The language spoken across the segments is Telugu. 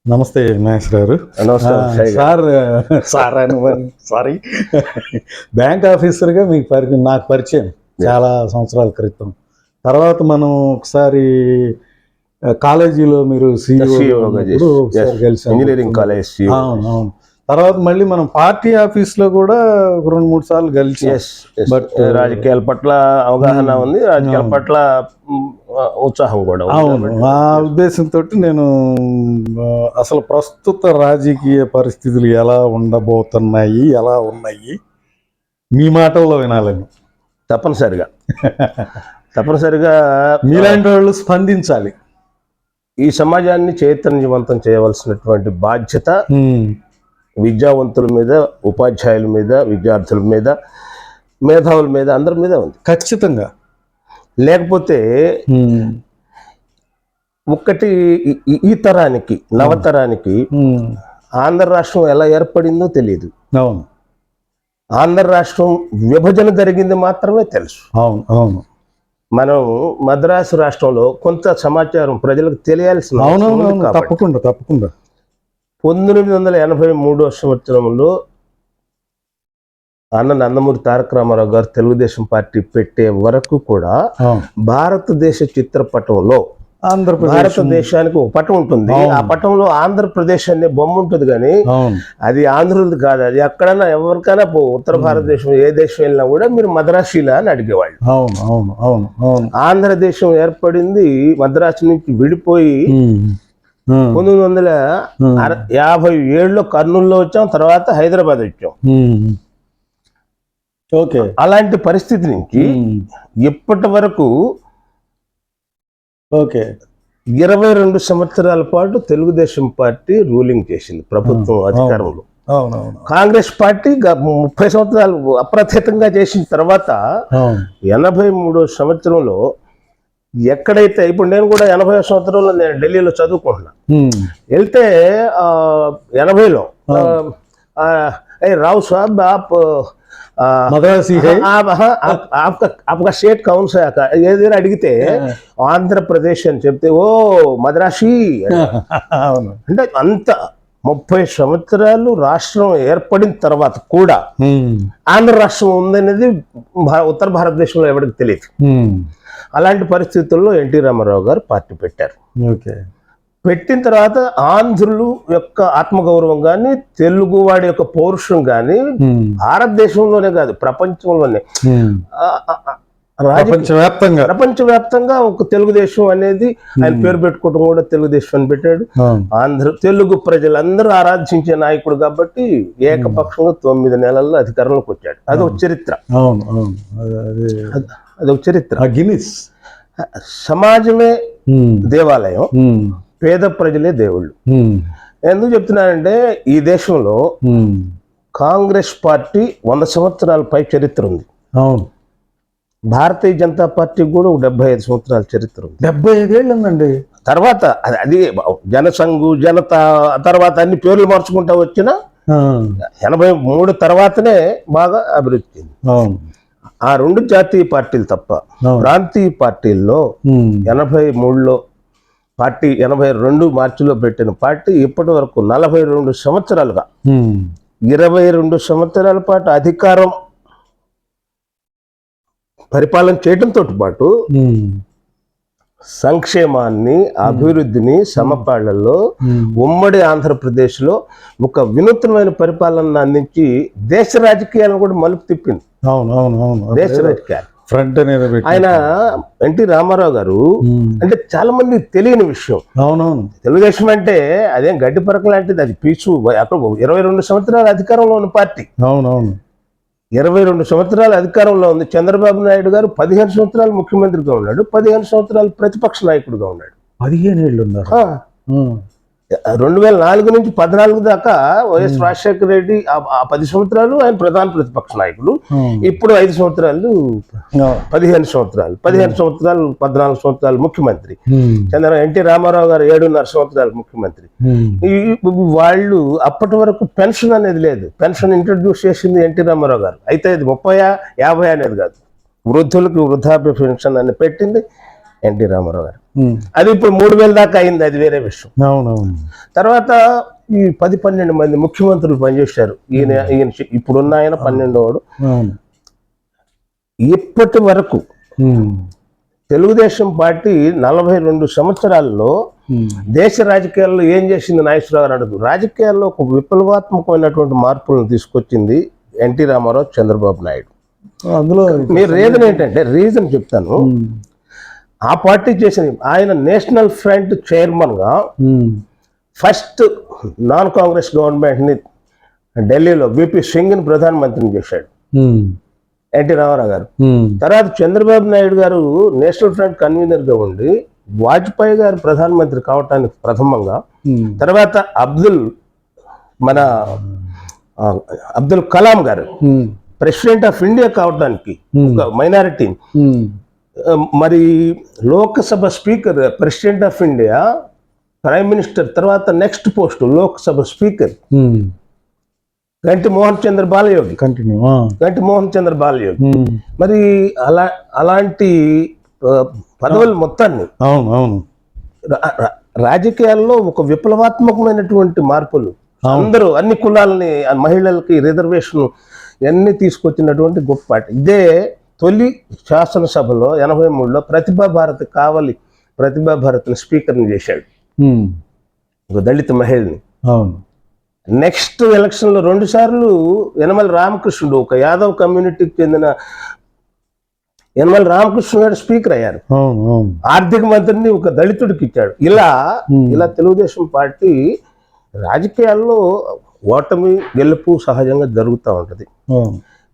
నమస్తే మహేష్ గారు. సార్ సార్ సారీ బ్యాంక్ ఆఫీసర్గా మీకు నాకు పరిచయం చాలా సంవత్సరాల క్రితం. తర్వాత మనం ఒకసారి కాలేజీలో మీరు ఇంజనీరింగ్ కాలేజ్. అవును. తర్వాత మళ్ళీ మనం పార్టీ ఆఫీస్లో కూడా 2-3 సార్లు కలిసి. బట్ రాజకీయాల పట్ల అవగాహన ఉంది, రాజకీయాల పట్ల ఉత్సాహం కూడా. అవును, ఆ ఉద్దేశంతో నేను అసలు ప్రస్తుత రాజకీయ పరిస్థితులు ఎలా ఉండబోతున్నాయి, ఎలా ఉన్నాయి, మీ మాటల్లో వినాలని. తప్పనిసరిగా మీలాంటి వాళ్ళు స్పందించాలి. ఈ సమాజాన్ని చైతన్యవంతం చేయవలసినటువంటి బాధ్యత విద్యావంతుల మీద, ఉపాధ్యాయుల మీద, విద్యార్థుల మీద, మేధావుల మీద, అందరి మీద ఉంది ఖచ్చితంగా. లేకపోతే ఒక్కటి ఈ తరానికి, నవతరానికి ఆంధ్ర రాష్ట్రం ఎలా ఏర్పడిందో తెలియదు. అవును, ఆంధ్ర రాష్ట్రం విభజన జరిగింది మాత్రమే తెలుసు. అవును అవును. మనం మద్రాసు రాష్ట్రంలో కొంత సమాచారం ప్రజలకు తెలియాల్సిన. తప్పకుండా తప్పకుండా. 1983వ సంవత్సరంలో అన్న నందమూరి తారక రామారావు గారు తెలుగుదేశం పార్టీ పెట్టే వరకు కూడా భారతదేశ చిత్రపటంలో భారతదేశానికి ఒక పటం ఉంటుంది. ఆ పటంలో ఆంధ్రప్రదేశ్ అనే బొమ్మ ఉంటుంది, కానీ అది ఆంధ్రులది కాదు. అది ఎక్కడైనా ఎవరికైనా ఉత్తర భారతదేశం ఏ దేశం వెళ్ళినా కూడా మీరు మద్రాసీలా అని అడిగేవాళ్ళు. ఆంధ్రదేశం ఏర్పడింది మద్రాసు నుంచి విడిపోయి 1957లో కర్నూలులో వచ్చాం, తర్వాత హైదరాబాద్ వచ్చాం. అలాంటి పరిస్థితి నుంచి ఇప్పటి వరకు 22 సంవత్సరాల పాటు తెలుగుదేశం పార్టీ రూలింగ్ చేసింది, ప్రభుత్వం అధికారంలో. కాంగ్రెస్ పార్టీ 30 సంవత్సరాలు అప్రతిహతంగా చేసిన తర్వాత 83వ సంవత్సరంలో ఎక్కడైతే, ఇప్పుడు నేను కూడా 80వ సంవత్సరంలో నేను ఢిల్లీలో చదువుకుంటున్నా. వెళ్తే 80లో రావు సాబ్ आपका स्टेट कौन सा ఏదైనా అడిగితే ఆంధ్రప్రదేశ్ అని చెప్తే ఓ మద్రాసి అంటే అంత 30 సంవత్సరాలు రాష్ట్రం ఏర్పడిన తర్వాత కూడా ఆంధ్ర రాష్ట్రం ఉందనేది ఉత్తర భారతదేశంలో ఎవరికి తెలియదు. అలాంటి పరిస్థితుల్లో ఎన్టీ రామారావు గారు పార్టీ పెట్టారు. పెట్టిన తర్వాత ఆంధ్రులు యొక్క ఆత్మగౌరవం కానీ, తెలుగువాడి యొక్క పౌరుషం కానీ భారతదేశంలోనే కాదు ప్రపంచంలోనే, ప్రపంచవ్యాప్తంగా ఒక తెలుగుదేశం అనేది ఆయన పేరు పెట్టుకోవడం కూడా తెలుగుదేశం అని పెట్టాడు. తెలుగు ప్రజలందరూ ఆరాధించే నాయకుడు కాబట్టి ఏకపక్షంగా 9 నెలల్లో అధికారంలోకి వచ్చాడు. అదొక చరిత్ర. అదొక చరిత్ర. సమాజమే దేవాలయం, పేద ప్రజలే దేవుళ్ళు. ఎందుకు చెప్తున్నానంటే ఈ దేశంలో కాంగ్రెస్ పార్టీ 100 సంవత్సరాల పై చరిత్ర ఉంది. భారతీయ జనతా పార్టీ కూడా 75 సంవత్సరాల చరిత్ర ఉంది. 75 ఏళ్ళు ఉందండి. తర్వాత అది జనసంఘు, జనతా, తర్వాత అన్ని పేర్లు మార్చుకుంటా వచ్చిన 83 తర్వాతనే బాగా అభివృద్ధి చెంది. ఆ 2 జాతీయ పార్టీలు తప్ప ప్రాంతీయ పార్టీల్లో 83లో పార్టీ, 82 మార్చిలో పెట్టిన పార్టీ ఇప్పటి వరకు 42 సంవత్సరాలుగా 22 సంవత్సరాల పాటు అధికారం పరిపాలన చేయడంతో పాటు సంక్షేమాన్ని, అభివృద్ధిని సమపాళ్లలో ఉమ్మడి ఆంధ్రప్రదేశ్లో ఒక వినూత్నమైన పరిపాలన అందించి దేశ రాజకీయాలను కూడా మలుపు తిప్పింది. దేశ రాజకీయాలు ఆయన ఎన్టీ రామారావు గారు అంటే చాలా మంది తెలియని విషయం. తెలుగుదేశం అంటే అదేం గడ్డి పరక లాంటిది, అది పీచు. అక్కడ 22 సంవత్సరాల అధికారంలో ఉన్న పార్టీ. 22 సంవత్సరాల అధికారంలో ఉంది. చంద్రబాబు నాయుడు గారు 15 సంవత్సరాలు ముఖ్యమంత్రిగా ఉన్నాడు, 15 సంవత్సరాలు ప్రతిపక్ష నాయకుడిగా ఉన్నాడు. 15 ఏళ్ళు ఉన్నారు. 2004 నుంచి 14 దాకా వైఎస్ రాజశేఖర రెడ్డి ఆ 10 సంవత్సరాలు ఆయన ప్రధాన ప్రతిపక్ష నాయకుడు. ఇప్పుడు 5 సంవత్సరాలు 15 సంవత్సరాలు 14 సంవత్సరాలు ముఖ్యమంత్రి. ఎన్టీ రామారావు గారు 7.5 సంవత్సరాలు ముఖ్యమంత్రి. వాళ్ళు అప్పటి వరకు పెన్షన్ అనేది లేదు. పెన్షన్ ఇంట్రడ్యూస్ చేసింది ఎన్టీ రామారావు గారు. అయితే ఇది 30-50 అనేది కాదు, వృద్ధులకు వృద్ధాప్య పెన్షన్ అని పెట్టింది ఎన్టీ రామారావు గారు. అది ఇప్పుడు 3,000 దాకా అయింది, అది వేరే విషయం. అవునవును. తర్వాత ఈ 10-12 మంది ముఖ్యమంత్రులు పనిచేశారు. ఈయన ఇప్పుడున్న ఆయన 12వాడు. ఇప్పటి వరకు తెలుగుదేశం పార్టీ 42 సంవత్సరాల్లో దేశ రాజకీయాల్లో ఏం చేసింది నాగేశ్వరరావు గారు అడుగు. రాజకీయాల్లో ఒక విప్లవాత్మకమైనటువంటి మార్పులను తీసుకొచ్చింది ఎన్టీ రామారావు, చంద్రబాబు నాయుడు. అందులో మీరు రీజన్ చెప్తాను. ఆ పార్టీ చేసిన ఆయన నేషనల్ ఫ్రంట్ చైర్మన్ గా ఫస్ట్ నాన్ కాంగ్రెస్ గవర్నమెంట్ ని ఢిల్లీలో బిపి సింగ్ ని ప్రధానమంత్రిని చేశాడు ఎన్టీ రామారావు గారు. తర్వాత చంద్రబాబు నాయుడు గారు నేషనల్ ఫ్రంట్ కన్వీనర్ గా ఉండి వాజ్పేయి గారు ప్రధానమంత్రి కావటానికి ప్రథమంగా, తర్వాత అబ్దుల్ కలాం గారు ప్రెసిడెంట్ ఆఫ్ ఇండియా కావడానికి ఒక మైనారిటీ, మరి Lok Sabha speaker, president of India, prime minister, తర్వాత నెక్స్ట్ పోస్ట్ లోక్సభ స్పీకర్ గంటి మోహన్ చంద్ర బాలయోగి. మరి అలాంటి పదవులు మొత్తాన్ని రాజకీయాల్లో ఒక విప్లవాత్మకమైనటువంటి మార్పులు, అందరూ అన్ని కులాలని, మహిళలకి రిజర్వేషన్ ఇవన్నీ తీసుకొచ్చినటువంటి గొప్ప పార్టీ. ఇదే తొలి శాసనసభలో 83లో ప్రతిభా భారత్ని స్పీకర్ని చేశాడు, ఒక దళిత మహిళని. నెక్స్ట్ ఎలక్షన్లో 2 సార్లు యనమల రామకృష్ణుడు, ఒక యాదవ్ కమ్యూనిటీకి చెందిన యనమల రామకృష్ణ గారు స్పీకర్ అయ్యారు. ఆర్థిక మంత్రిని ఒక దళితుడికి ఇచ్చాడు. ఇలా తెలుగుదేశం పార్టీ రాజకీయాల్లో ఓటమి గెలుపు సహజంగా జరుగుతూ ఉంటుంది.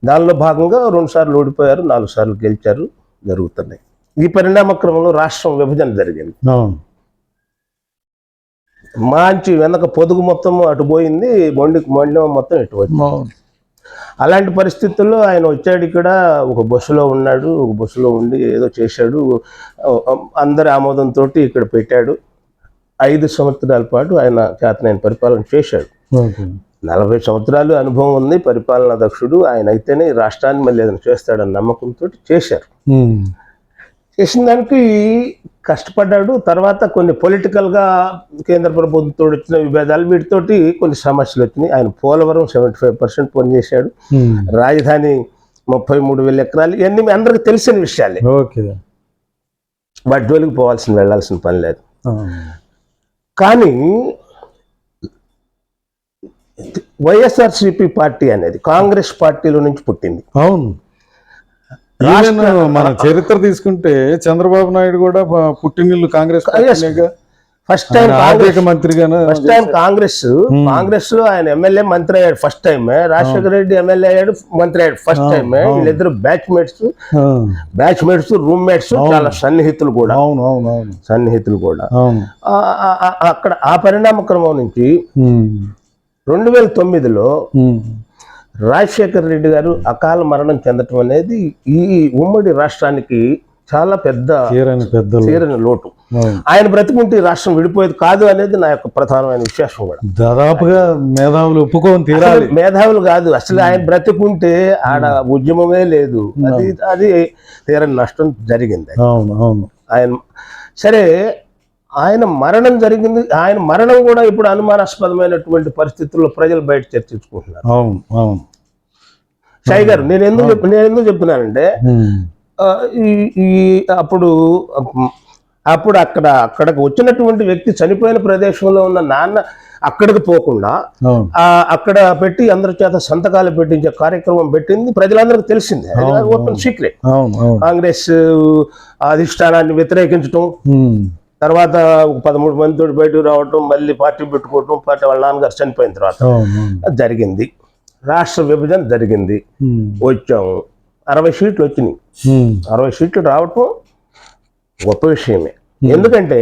దానిలో భాగంగా 2 సార్లు ఓడిపోయారు, 4 సార్లు గెలిచారు, జరుగుతున్నాయి. ఈ పరిణామ క్రమంలో రాష్ట్రం విభజన జరిగింది. మంచి వెనక పొదుగు మొత్తం అటు పోయింది, మొండం మొత్తం ఇటు వచ్చింది. అలాంటి పరిస్థితుల్లో ఆయన వచ్చాడు, ఇక్కడ ఒక బస్సులో ఉన్నాడు, ఒక బస్సులో ఉండి ఏదో చేశాడు, అందరి ఆమోదంతో ఇక్కడ పెట్టాడు. 5 సంవత్సరాల పాటు ఆయన చేతనైన పరిపాలన చేశాడు. 40 సంవత్సరాలు అనుభవం ఉంది, పరిపాలనా దక్షుడు ఆయన. అయితేనే ఈ రాష్ట్రాన్ని మళ్ళీ ఏదైనా చేస్తాడన్న నమ్మకంతో చేశారు. చేసిన దానికి కష్టపడ్డాడు. తర్వాత కొన్ని పొలిటికల్గా కేంద్ర ప్రభుత్వంతో వచ్చిన విభేదాలు, వీటితోటి కొన్ని సమస్యలు వచ్చినాయి. ఆయన పోలవరం 75% పనిచేశాడు, రాజధాని 33,000 ఎకరాలు, ఇవన్నీ మీ అందరికి తెలిసిన విషయాలే. వాటి జోలికి వెళ్ళాల్సిన పని లేదు. కానీ వైఎస్ఆర్సీపీ పార్టీ అనేది కాంగ్రెస్ పార్టీలో నుంచి పుట్టింది. అవును, మన చరిత్ర తీసుకుంటే చంద్రబాబు నాయుడు కూడా పుట్టినిల్లు కాంగ్రెస్. ఫస్ట్ టైం మంత్రిగా కాంగ్రెస్ లో ఆయన ఎమ్మెల్యే మంత్రి అయ్యాడు first time. Rajasekhara Reddy MLA అయ్యాడు, మంత్రి అయ్యాడు ఫస్ట్ టైం. వీళ్ళిద్దరు బ్యాచ్ మేట్స్, రూమ్ మేట్స్, చాలా సన్నిహితులు కూడా. అక్కడ ఆ పరిణామ క్రమం నుంచి 2009లో రాజశేఖర రెడ్డి గారు అకాల మరణం చెందటం అనేది ఈ ఉమ్మడి రాష్ట్రానికి చాలా పెద్ద తీరని లోటు. ఆయన బ్రతికుంటే రాష్ట్రం విడిపోయేది కాదు అనేది నా యొక్క ప్రధానమైన విశ్వాసం కూడా. దాదాపుగా మేధావులు ఒప్పుకోని తీరాలి. మేధావులు కాదు, అసలు ఆయన బ్రతికుంటే ఆడ ఉద్యమమే లేదు. అది తీరని నష్టం జరిగింది. ఆయన సరే, ఆయన మరణం జరిగింది. ఆయన మరణం కూడా ఇప్పుడు అనుమానాస్పదమైనటువంటి పరిస్థితుల్లో ప్రజలు బయట చర్చించుకుంటున్నారు. షాయి గారు, నేను ఎందుకు చెప్తున్నానంటే, అప్పుడు అక్కడికి వచ్చినటువంటి వ్యక్తి చనిపోయిన ప్రదేశంలో ఉన్న నాన్న అక్కడికి పోకుండా అక్కడ పెట్టి అందరి చేత సంతకాలు పెట్టించే కార్యక్రమం పెట్టింది ప్రజలందరికీ తెలిసిందే. Open secret. కాంగ్రెస్ అధిష్టానాన్ని వ్యతిరేకించడం, తర్వాత 13 మందితో బయటకు రావటం, మళ్ళీ పార్టీ పెట్టుకోవటం, పార్టీ వాళ్ళ నాన్నగారు చనిపోయిన తర్వాత జరిగింది. రాష్ట్ర విభజన జరిగింది, వచ్చాము, 60 సీట్లు వచ్చినాయి. 60 సీట్లు రావటం గొప్ప విషయమే. ఎందుకంటే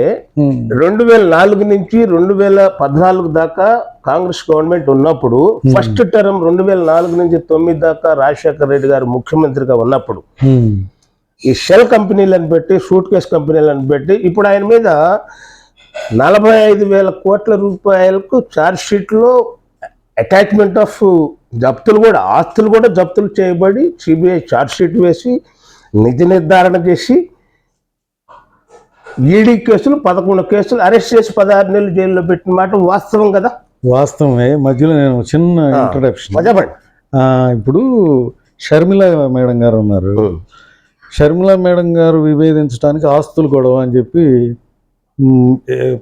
2004 నుంచి 2014 దాకా కాంగ్రెస్ గవర్నమెంట్ ఉన్నప్పుడు, ఫస్ట్ టర్మ్ 2004 నుంచి 2009 దాకా రాజశేఖర రెడ్డి గారు ముఖ్యమంత్రిగా ఉన్నప్పుడు ఈ షెల్ కంపెనీలను పెట్టి, సూట్ కేస్ కంపెనీలను పెట్టి, ఇప్పుడు ఆయన మీద 45,000 కోట్ల రూపాయలకు ఛార్జ్ షీట్లో అటాచ్మెంట్ ఆఫ్ జప్తులు కూడా, ఆస్తులు కూడా జప్తులు చేయబడి సిబిఐ ఛార్జ్ షీట్ వేసి నిజ నిర్ధారణ చేసి ఈడీ కేసులు 11 కేసులు అరెస్ట్ చేసి 16 నెలలు జైల్లో పెట్టిన మాట వాస్తవం కదా? వాస్తవమే. మధ్యలో నేను చిన్న ఇంట్రడక్షన్. చెప్పండి. ఇప్పుడు షర్మిల మేడం గారు ఉన్నారు. షర్మిల మేడం గారు విభేదించడానికి ఆస్తులు గొడవ అని చెప్పి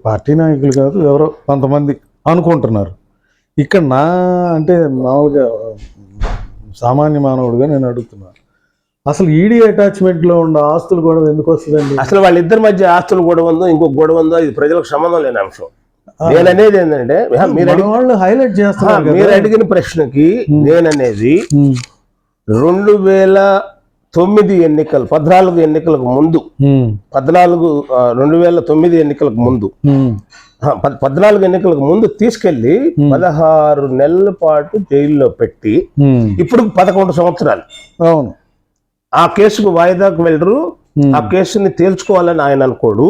పార్టీ నాయకులు కాదు ఎవరో కొంతమంది అనుకుంటున్నారు. ఇక్కడ అంటే మామూలుగా సామాన్య మానవుడిగా నేను అడుగుతున్నాను, అసలు ఈడీ అటాచ్మెంట్లో ఉన్న ఆస్తులు గొడవ ఎందుకు వస్తుందండి? అసలు వాళ్ళిద్దరి మధ్య ఆస్తులు గొడవ ఉందో ఇంకొక గొడవ ఉందో ఇది ప్రజలకు సంబంధం లేని అంశం. నేననేది ఏంటంటే వాళ్ళు హైలైట్ చేస్తున్నారు. మీరు అడిగిన ప్రశ్నకి నేననేది 2009 ఎన్నికలు 14 ఎన్నికలకు ముందు 2009 ఎన్నికలకు ముందు 14 ఎన్నికలకు ముందు తీసుకెళ్లి 16 నెలల పాటు జైల్లో పెట్టి ఇప్పుడు 11 సంవత్సరాలు. అవును. ఆ కేసుకు వాయిదాకు వెళ్ళరు. ఆ కేసుని తేల్చుకోవాలని ఆయన అనుకోడు.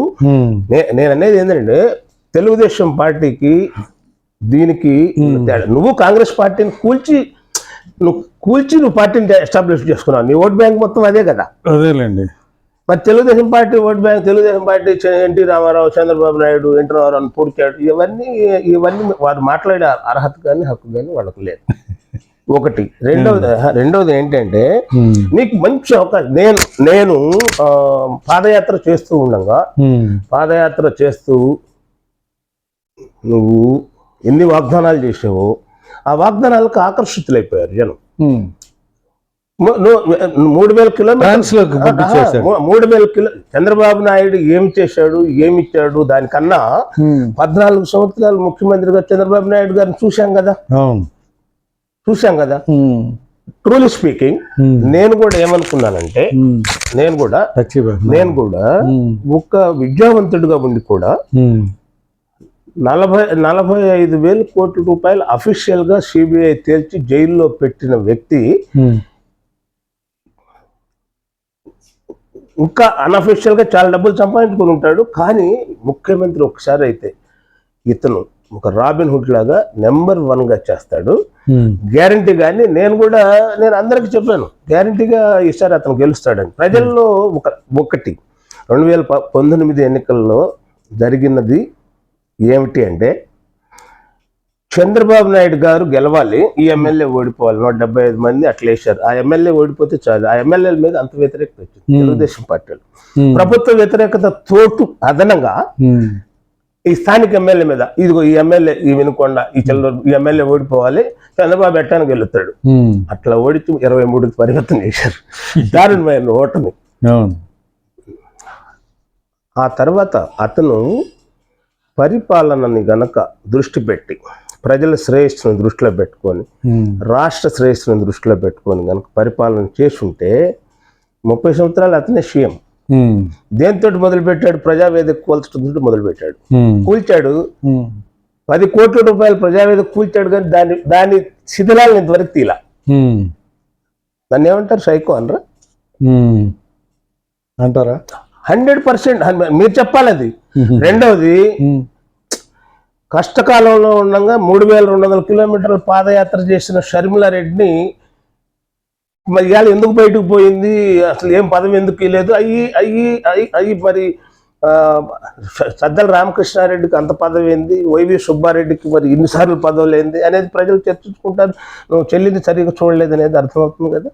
నేననేది ఏంటంటే తెలుగుదేశం పార్టీకి దీనికి నువ్వు కాంగ్రెస్ పార్టీని కూల్చి నువ్వు పార్టీని ఎస్టాబ్లిష్ చేసుకున్నావు. నీ ఓట్ బ్యాంక్ మొత్తం అదే కదా. అదేలేండి. మరి Telugu Desam party vote bank, Telugu Desam party NT Rama Rao, Chandrababu Naidu, NT Rama Rao పూడ్చాడు. ఇవన్నీ వారు మాట్లాడే అర్హత కానీ హక్కు కానీ వాళ్ళకు లేదు. ఒకటి. రెండవది ఏంటంటే నీకు మంచి అవకాశం. నేను పాదయాత్ర చేస్తూ ఉండగా పాదయాత్ర చేస్తూ నువ్వు ఎన్ని వాగ్దానాలు చేసావో ఆ వాగ్దానాలకు ఆకర్షితులైపోయారు జనం. 3000 కిలోమీటర్లు 3000 చంద్రబాబు నాయుడు ఏమి చేశాడు, ఏమి ఇచ్చాడు దానికన్నా 14 సంవత్సరాలు ముఖ్యమంత్రిగా చంద్రబాబు నాయుడు గారిని చూశాం కదా. ట్రూలీ స్పీకింగ్ నేను కూడా ఏమనుకున్నానంటే నేను కూడా ఒక విద్యావంతుడిగా ఉండి కూడా 45,000 కోట్ల రూపాయలు అఫీషియల్ గా సిబిఐ తేల్చి జైల్లో పెట్టిన వ్యక్తి ఇంకా అన్అఫీషియల్ గా చాలా డబ్బులు సంపాదించుకుని ఉంటాడు. కానీ ముఖ్యమంత్రి ఒకసారి అయితే ఇతను ఒక రాబిన్ హుడ్ లాగా నెంబర్ 1 గా చేస్తాడు గ్యారంటీ. కానీ నేను అందరికి చెప్పాను గ్యారంటీగా ఈసారి అతను గెలుస్తాడని. ప్రజల్లో ఒకటి 2019 ఎన్నికల్లో జరిగినది ఏమిటి అంటే చంద్రబాబు నాయుడు గారు గెలవాలి, ఈ ఎమ్మెల్యే ఓడిపోవాలి. 175 మంది అట్లా వేశారు. ఆ ఎమ్మెల్యే ఓడిపోతే చాలు. ఆ ఎమ్మెల్యేల మీద అంత వ్యతిరేకత వచ్చింది తెలుగుదేశం పార్టీలో. ప్రభుత్వ వ్యతిరేకత తోటు అదనంగా ఈ స్థానిక ఎమ్మెల్యే మీద ఇదిగో ఈ ఎమ్మెల్యే ఈ వినుకొండ ఈ ఎమ్మెల్యే ఓడిపోవాలి, చంద్రబాబు ఎట్టానికి గెలుస్తాడు. అట్లా ఓడించి 23కి పరివర్తన చేశారు. దారుణమైన ఓటమి. ఆ తర్వాత అతను పరిపాలనని గనక దృష్టి పెట్టి ప్రజల శ్రేయస్సును దృష్టిలో పెట్టుకొని రాష్ట్ర శ్రేయస్సును దృష్టిలో పెట్టుకొని గనక పరిపాలన చేసుంటే 30 సంవత్సరాలు అతనే సీఎం. దేంతో మొదలు పెట్టాడు? ప్రజావేదిక కూల్చడంతో మొదలు పెట్టాడు. కూల్చాడు. 10 కోట్ల రూపాయలు ప్రజావేదిక కూల్చాడు. కానీ దాని శిథిలాలను ఇంతవరకు తీలా. దాన్ని ఏమంటారు? సైకో అనరా అంటారా? 100% మీరు చెప్పాలి అది. రెండవది కష్టకాలంలో ఉండగా 3200 కిలోమీటర్ల పాదయాత్ర చేసిన షర్మిల రెడ్డిని మరి ఇవాళ ఎందుకు బయటకు పోయింది, అసలు ఏం పదవి ఎందుకు లేదు, అయ్యి మరి సద్దల రామకృష్ణారెడ్డికి అంత పదవి ఏంది, వైవి సుబ్బారెడ్డికి మరి ఇన్నిసార్లు పదవులు ఏంది అనేది ప్రజలు చర్చించుకుంటారు. నువ్వు చెల్లిని సరిగ్గా చూడలేదు అనేది అర్థమవుతుంది కదా.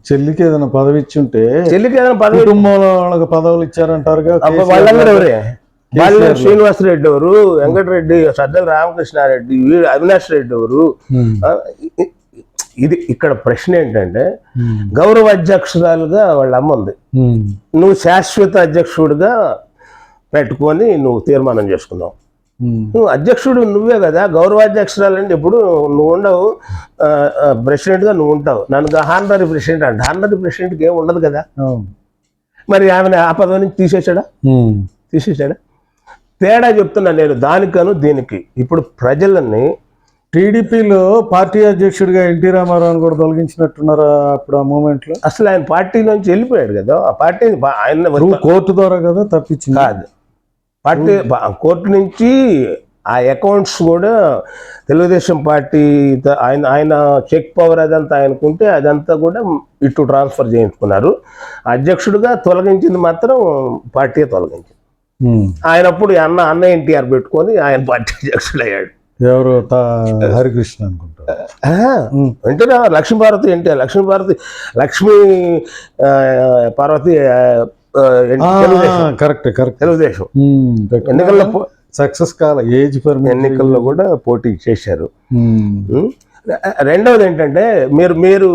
చెల్లికి ఏదైనా పదవి ఇచ్చి ఉంటే పదవి కుటుంబంలో వాళ్ళకి పదవులు ఇచ్చారంటారు. వాళ్ళందరూ ఎవరే? బాలినేని శ్రీనివాసరెడ్డి ఎవరు, వెంకటరెడ్డి, సద్దల రామకృష్ణారెడ్డి, అవినాష్ రెడ్డి ఎవరు? ఇది ఇక్కడ ప్రశ్న ఏంటంటే గౌరవ అధ్యక్షురాలుగా వాళ్ళ అమ్మ ఉంది, నువ్వు శాశ్వత అధ్యక్షుడిగా పెట్టుకొని నువ్వు తీర్మానం చేసుకున్నావు. నువ్వు అధ్యక్షుడు నువ్వే కదా, గౌరవాధ్యక్షురాలు అంటే ఎప్పుడు నువ్వు ఉండవు, ప్రెసిడెంట్గా నువ్వు ఉంటావు. నన్ను హానరీ ప్రెసిడెంట్ అంటే హానరీ ప్రెసిడెంట్కి ఏమి ఉండదు కదా. మరి ఆమెను ఆ పదవి నుంచి తీసేశాడా? తేడా చెప్తున్నా నేను దానికను దీనికి. ఇప్పుడు ప్రజలని టీడీపీలో పార్టీ అధ్యక్షుడిగా ఎన్టీ రామారావుని కూడా తొలగించినట్టున్నారా అప్పుడు ఆ మూమెంట్ లో? అసలు ఆయన పార్టీ నుంచి వెళ్ళిపోయాడు కదా. ఆ పార్టీ ఆయన కోర్టు ద్వారా కదా తప్పించింది కాదు. పార్టీ కోర్టు నుంచి ఆ అకౌంట్స్ కూడా తెలుగుదేశం పార్టీ ఆయన చెక్ పవర్ అదంతా ఆయనకుంటే అదంతా కూడా ఇటు ట్రాన్స్ఫర్ చేయించుకున్నారు. అధ్యక్షుడిగా తొలగించింది మాత్రం పార్టీ తొలగించింది. ఆయన అప్పుడు అన్న ఎన్టీఆర్ పెట్టుకొని ఆయన పార్టీ అధ్యక్షుడు అయ్యాడు. ఎవరు హరికృష్ణ అనుకుంటారు. వెంటనే లక్ష్మీపార్వతి ఎన్టీఆర్, లక్ష్మీ పార్వతి కరెక్ట్ తెలుగుదేశం ఎన్నికల్లో సక్సెస్ కాల ఏజ్ ఎన్నికల్లో కూడా పోటీ చేశారు. రెండవది ఏంటంటే మీరు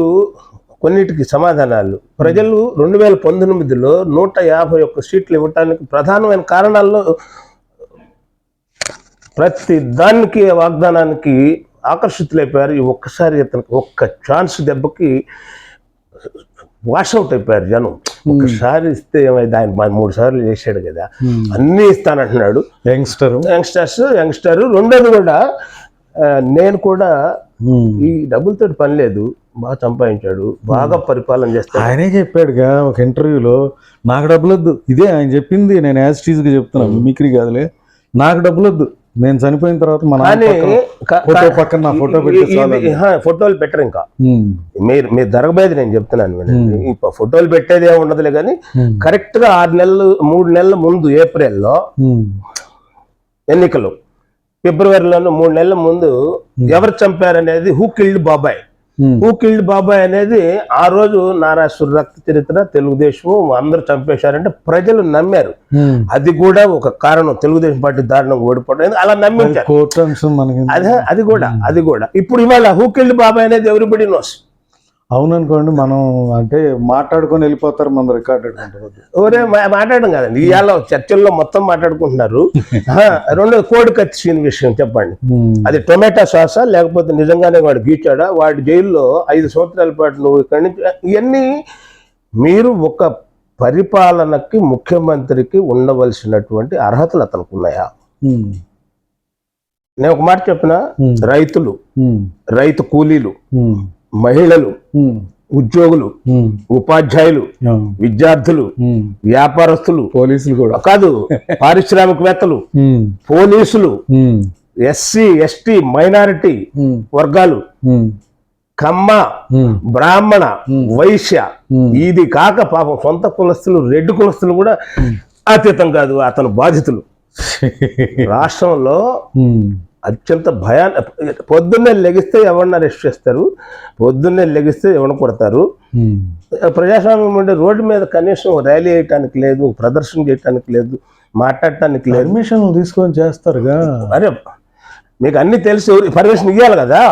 కొన్నిటికి సమాధానాలు ప్రజలు 2019లో 151 సీట్లు ఇవ్వటానికి ప్రధానమైన కారణాల్లో ప్రతి దానికి వాగ్దానానికి ఆకర్షితులైపోయారు. ఈ ఒక్కసారి ఇతనికి ఒక్క ఛాన్స్ దెబ్బకి వాషౌట్ అయిపోయారు జనం. ఒక్కసారి ఇస్తే ఏమైంది, ఆయన 3 సార్లు చేశాడు కదా, అన్నీ ఇస్తానంటున్నాడు. యంగ్స్టర్ రెండోది కూడా నేను కూడా ఈ డబ్బులతో పని లేదు, బాగా సంపాదించాడు, బాగా పరిపాలన చేస్తాడు. ఆయనే చెప్పాడుగా ఒక ఇంటర్వ్యూలో, నాకు డబ్బులు వద్దు. ఇదే ఆయన చెప్పింది, నేను యాజ్ టీజ్గా చెప్తున్నాను, మిమిక్రీ కాదులే. నాకు డబ్బులు వద్దు, నేను చనిపోయిన తర్వాత మన ఫోటో పక్కన నా ఫోటో ఫోటోలు పెట్టరు. ఇంకా మీరు జరగబోయేది నేను చెప్తున్నాను. ఇప్పుడు ఫోటోలు పెట్టేది ఏమి ఉండదులే కానీ కరెక్ట్ గా 3 నెలల ముందు ఏప్రిల్లో ఎన్నికలు, ఫిబ్రవరిలోనూ 3 నెలల ముందు ఎవరు చంపారనేది హూ కిల్డ్ బాబాయ్ అనేది ఆ రోజు నారాయణ రక్త చరిత్ర, తెలుగుదేశం అందరూ చంపేశారంటే ప్రజలు నమ్మారు. అది కూడా ఒక కారణం, తెలుగుదేశం పార్టీ దారుణంగా ఓడిపోవడం అలా నమ్మించారు. అది కూడా ఇప్పుడు ఇవాళ హూ కిల్డ్ బాబాయ్ అనేది ఎవ్రీబడి నోస్. అవుననుకోండి, మనం అంటే మాట్లాడుకొని వెళ్ళిపోతారు, మనం రికార్డ్ ఎవరే మాట్లాడడం కాదండి, ఇవాళ చర్చల్లో మొత్తం మాట్లాడుకుంటున్నారు. రెండో కోడి కత్తి విషయం చెప్పండి, అది టొమాటో సాసా లేకపోతే నిజంగానే వాడు గీచాడా, వాడి జైల్లో 5 సంవత్సరాల పాటు నువ్వు ఇక్కడి నుంచి, ఇవన్నీ మీరు ఒక పరిపాలనకి ముఖ్యమంత్రికి ఉండవలసినటువంటి అర్హతలు అతనికి ఉన్నాయా? నేను ఒక మాట చెప్పిన, రైతులు, రైతు కూలీలు, మహిళలు, ఉద్యోగులు, ఉపాధ్యాయులు, విద్యార్థులు, వ్యాపారస్తులు, పోలీసులు కూడా కాదు, పారిశ్రామికవేత్తలు, పోలీసులు, ఎస్సీ ఎస్టీ మైనారిటీ వర్గాలు, కమ్మ, బ్రాహ్మణ, వైశ్య, ఇది కాక పాపం సొంత కులస్తులు, రెడ్డి కులస్తులు కూడా అతీతం కాదు, అతను బాధితులు. రాష్ట్రంలో అత్యంత పొద్దున్నే లెగిస్తే ఎవరిని అరెస్ట్ చేస్తారు, పొద్దున్నే లెగిస్తే ఎవరిని కొడతారు. ప్రజాస్వామ్యం ఉండే రోడ్డు మీద కనీసం ర్యాలీ చేయటానికి లేదు, ప్రదర్శన చేయటానికి లేదు, మాట్లాడటానికి లేదు. పర్మిషన్ తీసుకొని చేస్తారుగా. అరే మీకు అన్ని తెలిసి పర్మిషన్ ఇవ్వాలి కదా.